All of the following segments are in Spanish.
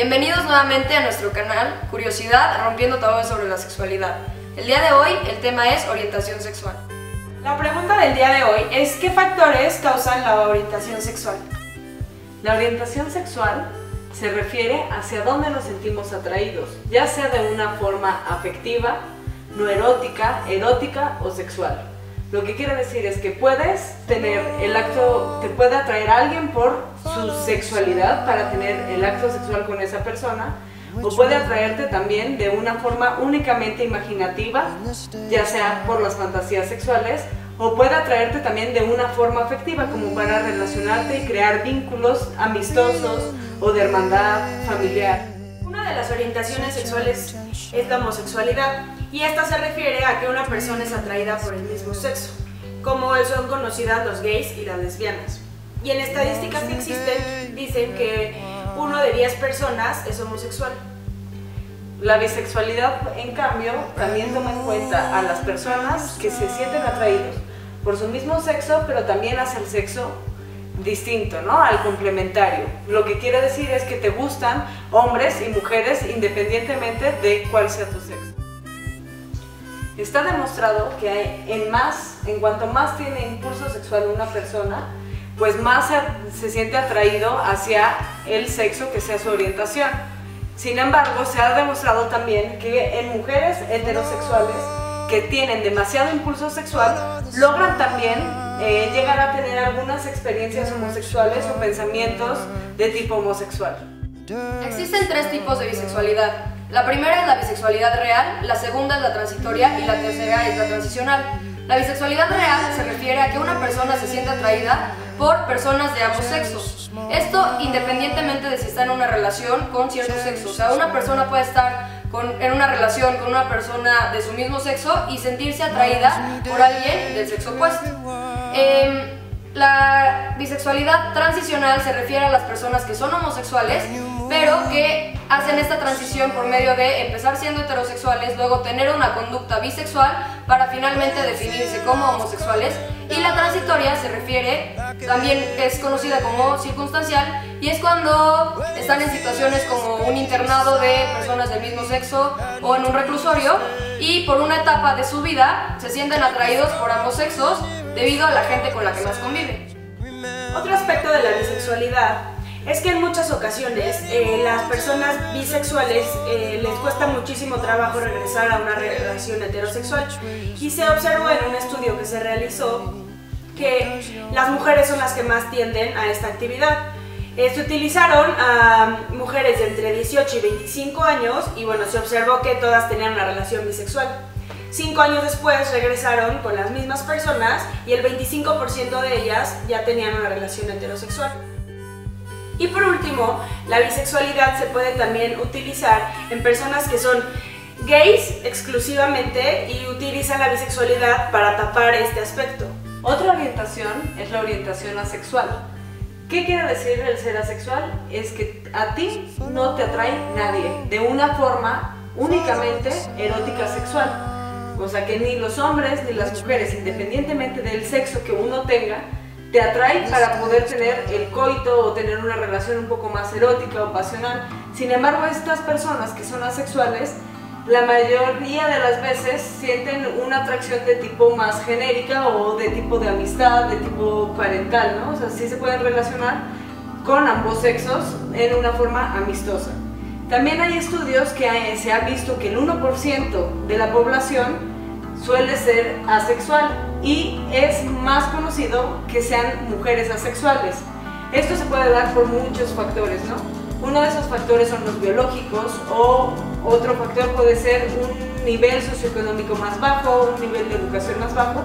Bienvenidos nuevamente a nuestro canal Curiosidad, rompiendo tabúes sobre la sexualidad. El día de hoy el tema es orientación sexual. La pregunta del día de hoy es ¿qué factores causan la orientación sexual? La orientación sexual se refiere hacia dónde nos sentimos atraídos, ya sea de una forma afectiva, no erótica, erótica o sexual. Lo que quiere decir es que puedes tener el acto, te puede atraer a alguien por su sexualidad para tener el acto sexual con esa persona, o puede atraerte también de una forma únicamente imaginativa, ya sea por las fantasías sexuales, o puede atraerte también de una forma afectiva, como para relacionarte y crear vínculos amistosos o de hermandad familiar. Una de las orientaciones sexuales es la homosexualidad, y esta se refiere a que una persona es atraída por el mismo sexo, como son conocidas los gays y las lesbianas. Y en estadísticas que existen, dicen que 1 de 10 personas es homosexual. La bisexualidad, en cambio, también toma en cuenta a las personas que se sienten atraídos por su mismo sexo, pero también hacia el sexo distinto, ¿no? Al complementario. Lo que quiere decir es que te gustan hombres y mujeres independientemente de cuál sea tu sexo. Está demostrado que en cuanto más tiene impulso sexual una persona, pues más se siente atraído hacia el sexo que sea su orientación. Sin embargo, se ha demostrado también que en mujeres heterosexuales que tienen demasiado impulso sexual, logran también llegar a tener algunas experiencias homosexuales o pensamientos de tipo homosexual. Existen 3 tipos de bisexualidad. La primera es la bisexualidad real, la segunda es la transitoria y la tercera es la transicional. La bisexualidad real se refiere a que una persona se siente atraída por personas de ambos sexos. Esto independientemente de si está en una relación con cierto sexo. O sea, una persona puede estar en una relación con una persona de su mismo sexo y sentirse atraída por alguien del sexo opuesto. La bisexualidad transicional se refiere a las personas que son homosexuales, pero que hacen esta transición por medio de empezar siendo heterosexuales, luego tener una conducta bisexual para finalmente definirse como homosexuales. Y la transitoria se refiere, también es conocida como circunstancial, y es cuando están en situaciones como un internado de personas del mismo sexo o en un reclusorio y por una etapa de su vida se sienten atraídos por ambos sexos debido a la gente con la que más conviven. Otro aspecto de la bisexualidad es que en muchas ocasiones las personas bisexuales les cuesta muchísimo trabajo regresar a una relación heterosexual, y se observó en un estudio que se realizó que las mujeres son las que más tienden a esta actividad. Se utilizaron a mujeres de entre 18 y 25 años y bueno, se observó que todas tenían una relación bisexual. 5 años después regresaron con las mismas personas y el 25% de ellas ya tenían una relación heterosexual. Y por último, la bisexualidad se puede también utilizar en personas que son gays exclusivamente y utilizan la bisexualidad para tapar este aspecto. Otra orientación es la orientación asexual. ¿Qué quiere decir el ser asexual? Es que a ti no te atrae nadie de una forma únicamente erótica sexual. O sea que ni los hombres ni las mujeres, independientemente del sexo que uno tenga, te atrae para poder tener el coito o tener una relación un poco más erótica o pasional. Sin embargo, estas personas que son asexuales, la mayoría de las veces sienten una atracción de tipo más genérica o de tipo de amistad, de tipo parental, ¿no? O sea, sí se pueden relacionar con ambos sexos en una forma amistosa. También hay estudios que se ha visto que el 1% de la población suele ser asexual y es más conocido que sean mujeres asexuales. Esto se puede dar por muchos factores, ¿no? Uno de esos factores son los biológicos, o otro factor puede ser un nivel socioeconómico más bajo, un nivel de educación más bajo,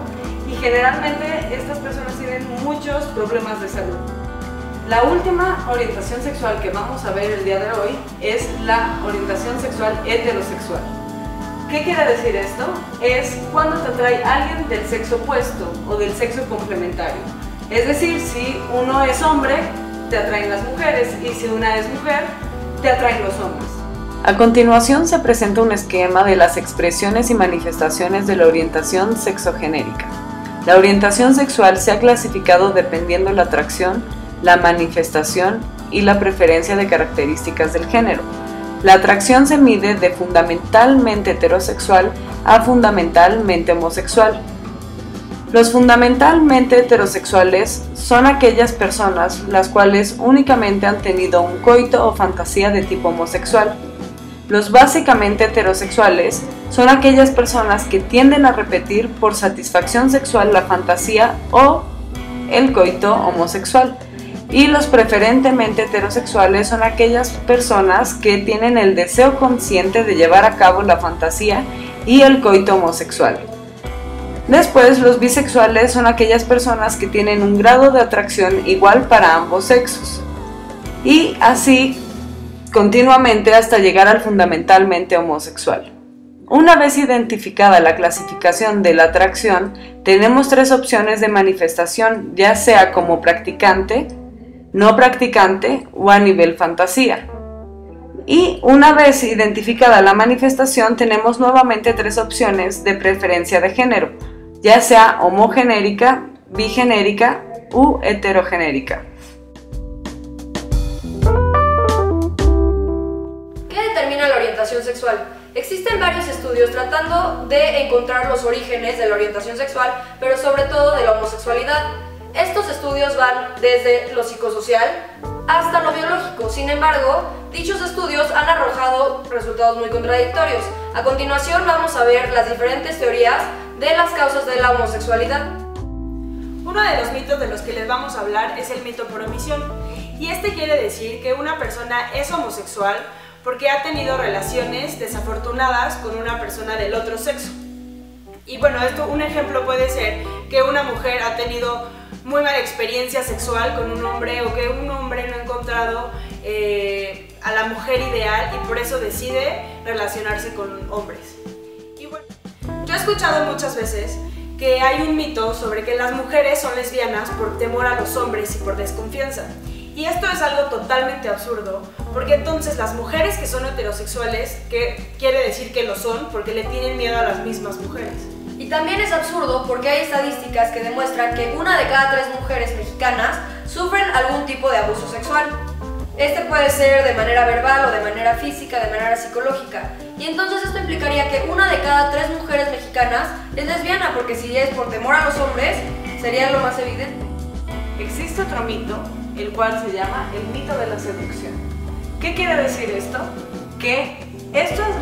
y generalmente estas personas tienen muchos problemas de salud. La última orientación sexual que vamos a ver el día de hoy es la orientación sexual heterosexual. ¿Qué quiere decir esto? Es cuando te atrae alguien del sexo opuesto o del sexo complementario. Es decir, si uno es hombre, te atraen las mujeres, y si una es mujer, te atraen los hombres. A continuación se presenta un esquema de las expresiones y manifestaciones de la orientación sexogenérica. La orientación sexual se ha clasificado dependiendo la atracción, la manifestación y la preferencia de características del género. La atracción se mide de fundamentalmente heterosexual a fundamentalmente homosexual. Los fundamentalmente heterosexuales son aquellas personas las cuales únicamente han tenido un coito o fantasía de tipo homosexual. Los básicamente heterosexuales son aquellas personas que tienden a repetir por satisfacción sexual la fantasía o el coito homosexual. Y los preferentemente heterosexuales son aquellas personas que tienen el deseo consciente de llevar a cabo la fantasía y el coito homosexual. Después, los bisexuales son aquellas personas que tienen un grado de atracción igual para ambos sexos. Y así continuamente hasta llegar al fundamentalmente homosexual. Una vez identificada la clasificación de la atracción, tenemos tres opciones de manifestación, ya sea como practicante, no practicante o a nivel fantasía. Y una vez identificada la manifestación, tenemos nuevamente tres opciones de preferencia de género, ya sea homogenérica, bigenérica u heterogenérica. ¿Qué determina la orientación sexual? Existen varios estudios tratando de encontrar los orígenes de la orientación sexual, pero sobre todo de la homosexualidad. Estos estudios van desde lo psicosocial hasta lo biológico. Sin embargo, dichos estudios han arrojado resultados muy contradictorios. A continuación vamos a ver las diferentes teorías de las causas de la homosexualidad. Uno de los mitos de los que les vamos a hablar es el mito por omisión. Y este quiere decir que una persona es homosexual porque ha tenido relaciones desafortunadas con una persona del otro sexo. Y bueno, un ejemplo puede ser que una mujer ha tenido muy mala experiencia sexual con un hombre, o que un hombre no ha encontrado a la mujer ideal y por eso decide relacionarse con hombres. Y bueno, yo he escuchado muchas veces que hay un mito sobre que las mujeres son lesbianas por temor a los hombres y por desconfianza. Y esto es algo totalmente absurdo, porque entonces las mujeres que son heterosexuales, que quiere decir que lo son porque le tienen miedo a las mismas mujeres. Y también es absurdo porque hay estadísticas que demuestran que 1 de cada 3 mujeres mexicanas sufren algún tipo de abuso sexual. Este puede ser de manera verbal o de manera física, de manera psicológica. Y entonces esto implicaría que 1 de cada 3 mujeres mexicanas es lesbiana, porque si es por temor a los hombres, sería lo más evidente. Existe otro mito, el cual se llama el mito de la seducción. ¿Qué quiere decir esto? Que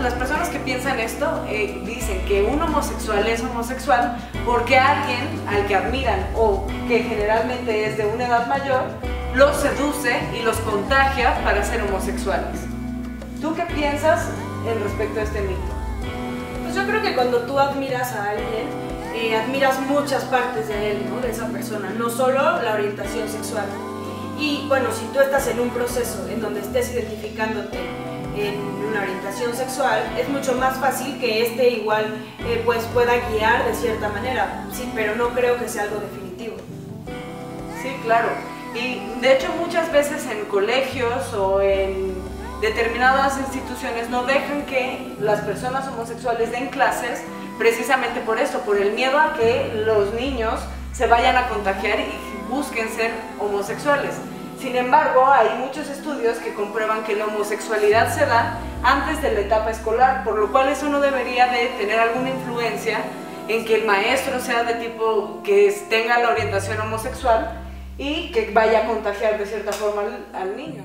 las personas que piensan esto dicen que un homosexual es homosexual porque alguien al que admiran o que generalmente es de una edad mayor los seduce y los contagia para ser homosexuales. ¿Tú qué piensas en respecto a este mito? Pues yo creo que cuando tú admiras a alguien, admiras muchas partes de él, ¿no? De esa persona, no solo la orientación sexual. Y bueno, si tú estás en un proceso en donde estés identificándote en una orientación sexual, es mucho más fácil que este igual pues pueda guiar de cierta manera, sí, pero no creo que sea algo definitivo. Sí, claro. Y de hecho muchas veces en colegios o en determinadas instituciones no dejan que las personas homosexuales den clases precisamente por esto, por el miedo a que los niños se vayan a contagiar y busquen ser homosexuales. Sin embargo, hay muchos estudios que comprueban que la homosexualidad se da antes de la etapa escolar, por lo cual eso no debería de tener alguna influencia en que el maestro sea de tipo que tenga la orientación homosexual y que vaya a contagiar de cierta forma al niño.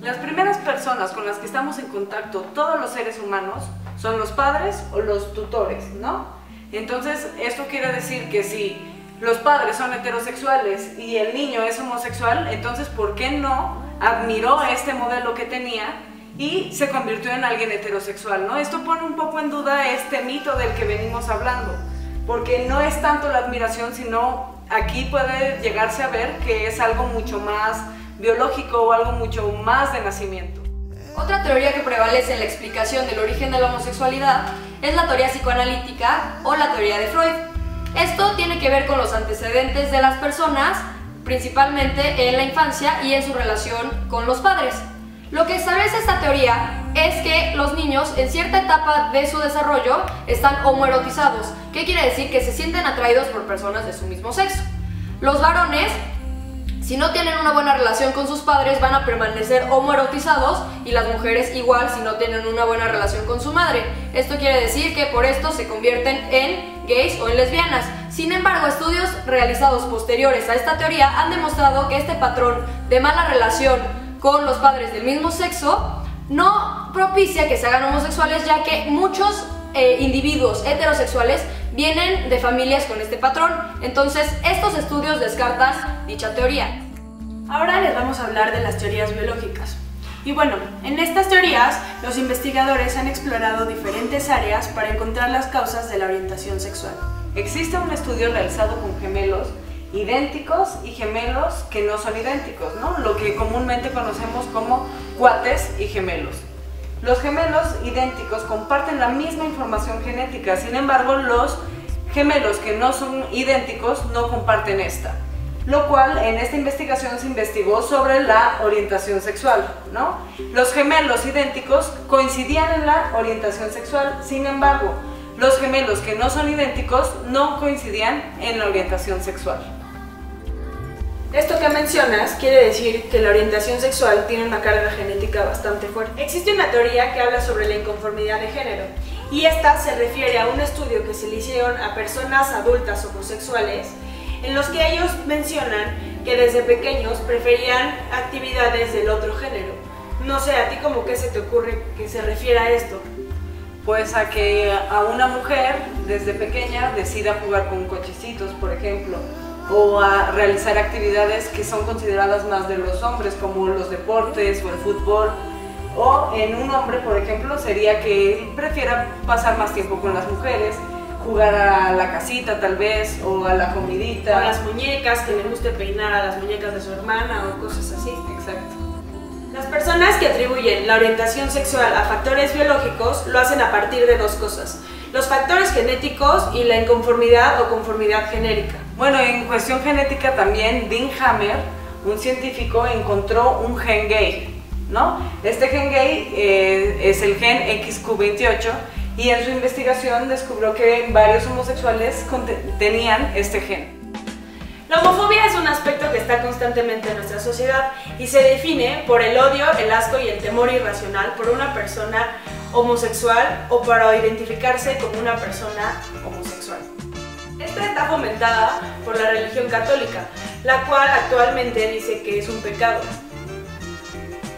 Las primeras personas con las que estamos en contacto, todos los seres humanos, son los padres o los tutores, ¿no? Entonces, esto quiere decir que si los padres son heterosexuales y el niño es homosexual, entonces ¿por qué no admiró este modelo que tenía y se convirtió en alguien heterosexual, ¿no? Esto pone un poco en duda este mito del que venimos hablando, porque no es tanto la admiración, sino aquí puede llegarse a ver que es algo mucho más biológico o algo mucho más de nacimiento. Otra teoría que prevalece en la explicación del origen de la homosexualidad es la teoría psicoanalítica o la teoría de Freud. Esto tiene que ver con los antecedentes de las personas, principalmente en la infancia y en su relación con los padres. Lo que establece esta teoría es que los niños en cierta etapa de su desarrollo están homoerotizados. ¿Qué quiere decir? Que se sienten atraídos por personas de su mismo sexo. Los varones Si no tienen una buena relación con sus padres, van a permanecer homoerotizados, y las mujeres igual si no tienen una buena relación con su madre. Esto quiere decir que por esto se convierten en gays o en lesbianas. Sin embargo, estudios realizados posteriores a esta teoría han demostrado que este patrón de mala relación con los padres del mismo sexo no propicia que se hagan homosexuales, ya que muchos individuos heterosexuales vienen de familias con este patrón. Entonces, estos estudios descartan dicha teoría. Ahora les vamos a hablar de las teorías biológicas. Y bueno, en estas teorías, los investigadores han explorado diferentes áreas para encontrar las causas de la orientación sexual. Existe un estudio realizado con gemelos idénticos y gemelos que no son idénticos, ¿no? Lo que comúnmente conocemos como cuates y gemelos. Los gemelos idénticos comparten la misma información genética, sin embargo, los gemelos que no son idénticos no comparten esta. Lo cual en esta investigación se investigó sobre la orientación sexual, ¿no? Los gemelos idénticos coincidían en la orientación sexual, sin embargo, los gemelos que no son idénticos no coincidían en la orientación sexual. Esto que mencionas quiere decir que la orientación sexual tiene una carga genética bastante fuerte. Existe una teoría que habla sobre la inconformidad de género, y esta se refiere a un estudio que se le hicieron a personas adultas homosexuales, en los que ellos mencionan que desde pequeños preferían actividades del otro género. No sé, ¿a ti como qué se te ocurre que se refiere a esto? Pues a que a una mujer desde pequeña decida jugar con cochecitos, por ejemplo, o a realizar actividades que son consideradas más de los hombres, como los deportes o el fútbol. O en un hombre, por ejemplo, sería que él prefiera pasar más tiempo con las mujeres, jugar a la casita tal vez, o a la comidita. O a las muñecas, que le guste peinar a las muñecas de su hermana o cosas así. Exacto. Las personas que atribuyen la orientación sexual a factores biológicos lo hacen a partir de dos cosas: los factores genéticos y la inconformidad o conformidad genérica. Bueno, en cuestión genética también, Dean Hammer, un científico, encontró un gen gay, ¿no? Este gen gay es el gen XQ28, y en su investigación descubrió que varios homosexuales tenían este gen. La homofobia es un aspecto que está constantemente en nuestra sociedad y se define por el odio, el asco y el temor irracional por una persona homosexual o para identificarse como una persona homosexual. Esta está fomentada por la religión católica, la cual actualmente dice que es un pecado.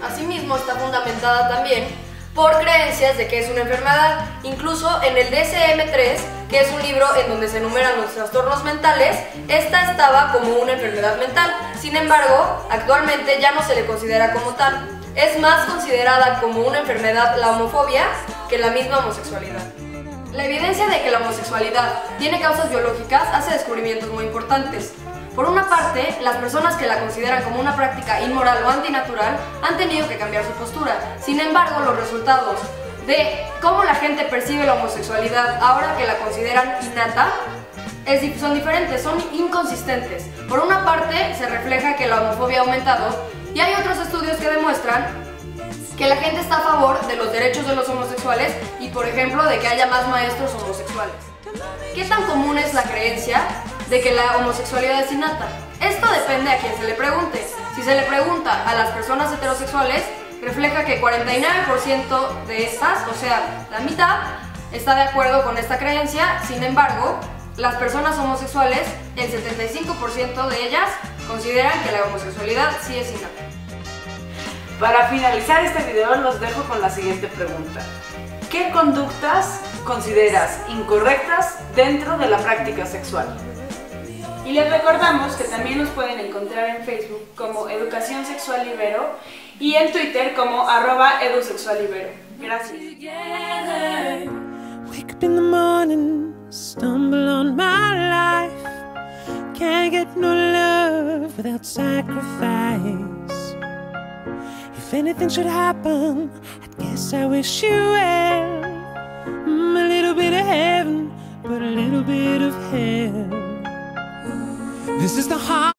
Asimismo, está fundamentada también por creencias de que es una enfermedad. Incluso en el DSM-3, que es un libro en donde se enumeran los trastornos mentales, esta estaba como una enfermedad mental. Sin embargo, actualmente ya no se le considera como tal. Es más considerada como una enfermedad la homofobia que la misma homosexualidad. La evidencia de que la homosexualidad tiene causas biológicas hace descubrimientos muy importantes. Por una parte, las personas que la consideran como una práctica inmoral o antinatural han tenido que cambiar su postura. Sin embargo, los resultados de cómo la gente percibe la homosexualidad ahora que la consideran innata son diferentes, son inconsistentes. Por una parte, se refleja que la homofobia ha aumentado, y hay otros estudios que demuestran que la gente está a favor de los derechos de los homosexuales y, por ejemplo, de que haya más maestros homosexuales. ¿Qué tan común es la creencia de que la homosexualidad es innata? Esto depende a quien se le pregunte. Si se le pregunta a las personas heterosexuales, refleja que 49% de estas, o sea, la mitad, está de acuerdo con esta creencia. Sin embargo, las personas homosexuales, el 75% de ellas consideran que la homosexualidad sí es innata. Para finalizar este video, los dejo con la siguiente pregunta. ¿Qué conductas consideras incorrectas dentro de la práctica sexual? Y les recordamos que también nos pueden encontrar en Facebook como Educación Sexual Ibero y en Twitter como @edusexualibero. Gracias. Wake up in the morning, stumble on my life. Can't get no love without sacrifice. If anything should happen, I guess I wish you well. A little bit of heaven, but a little bit of hell. This is the heart.